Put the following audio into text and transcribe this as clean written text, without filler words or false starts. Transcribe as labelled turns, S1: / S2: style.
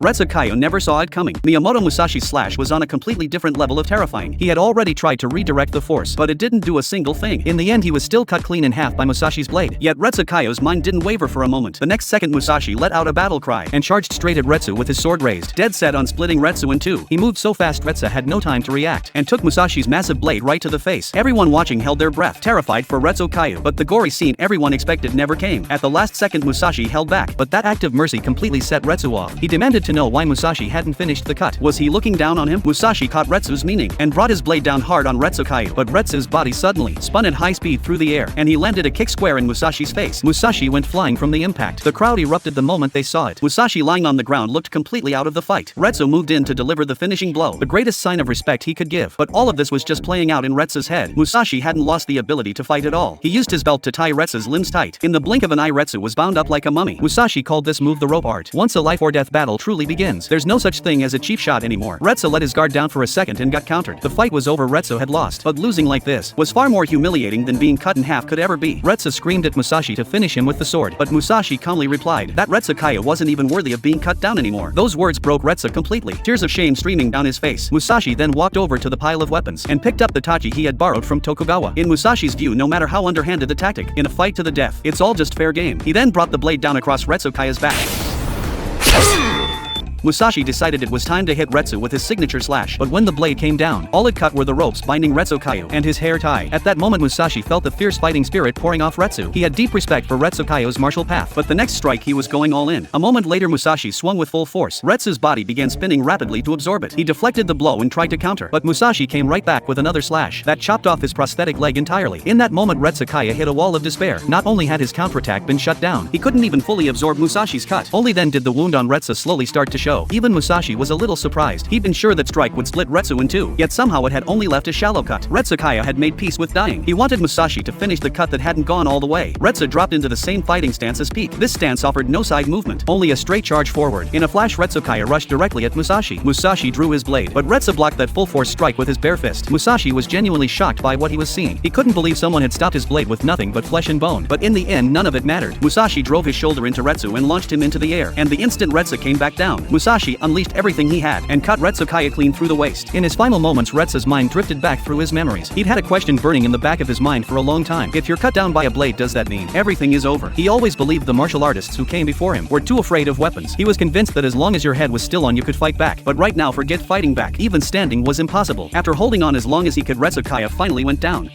S1: Retszu never saw it coming. Miyamoto Musashi's slash was on a completely different level of terrifying. He had already tried to redirect the force, but it didn't do a single thing. In the end he was still cut clean in half by Musashi's blade. Yet Retszu's mind didn't waver for a moment. The next second Musashi let out a battle cry and charged straight at Retszu with his sword raised, dead set on splitting Retszu in two. He moved so fast Retszu had no time to react and took Musashi's massive blade right to the face. Everyone watching held their breath, terrified for Retszu, but the gory scene everyone expected never came. At the last second Musashi held back, but that act of mercy completely set Retszu off. He demanded to know why Musashi hadn't finished the cut. Was he looking down on him? Musashi caught Retsu's meaning and brought his blade down hard on Retszu, but Retsu's body suddenly spun at high speed through the air and he landed a kick square in Musashi's face. Musashi went flying from the impact. The crowd erupted the moment they saw it. Musashi lying on the ground looked completely out of the fight. Retszu moved in to deliver the finishing blow, the greatest sign of respect he could give. But all of this was just playing out in Retsu's head. Musashi hadn't lost the ability to fight at all. He used his belt to tie Retsu's limbs tight. In the blink of an eye Retszu was bound up like a mummy. Musashi called this move the rope art. Once a life or death battle truly begins, there's no such thing as a cheap shot anymore. Retszu let his guard down for a second and got countered. The fight was over. Retszu had lost, but losing like this was far more humiliating than being cut in half could ever be. Retszu screamed at Musashi to finish him with the sword, but Musashi calmly replied that Retszu wasn't even worthy of being cut down anymore. Those words broke Retszu completely, tears of shame streaming down his face. Musashi then walked over to the pile of weapons and picked up the tachi he had borrowed from Tokugawa. In Musashi's view, no matter how underhanded the tactic, in a fight to the death, it's all just fair game. He then brought the blade down across Retsu's back. Musashi decided it was time to hit Retszu with his signature slash, but when the blade came down, all it cut were the ropes binding Retszu and his hair tie. At that moment Musashi felt the fierce fighting spirit pouring off Retszu. He had deep respect for Retsu's martial path, but the next strike he was going all in. A moment later Musashi swung with full force. Retsu's body began spinning rapidly to absorb it. He deflected the blow and tried to counter, but Musashi came right back with another slash that chopped off his prosthetic leg entirely. In that moment Retszu hit a wall of despair. Not only had his counterattack been shut down, he couldn't even fully absorb Musashi's cut. Only then did the wound on Retszu slowly start to show. Even Musashi was a little surprised. He'd been sure that strike would split Retszu in two, yet somehow it had only left a shallow cut. Retszu had made peace with dying. He wanted Musashi to finish the cut that hadn't gone all the way. Retszu dropped into the same fighting stance as Peak. This stance offered no side movement, only a straight charge forward. In a flash Retszu rushed directly at Musashi. Musashi drew his blade, but Retszu blocked that full force strike with his bare fist. Musashi was genuinely shocked by what he was seeing. He couldn't believe someone had stopped his blade with nothing but flesh and bone. But in the end none of it mattered. Musashi drove his shoulder into Retszu and launched him into the air, and the instant Retszu came back down, Musashi unleashed everything he had and cut Retszu clean through the waist. In his final moments Retsu's mind drifted back through his memories. He'd had a question burning in the back of his mind for a long time. If you're cut down by a blade, does that mean everything is over? He always believed the martial artists who came before him were too afraid of weapons. He was convinced that as long as your head was still on you could fight back, but right now forget fighting back. Even standing was impossible. After holding on as long as he could Retszu finally went down.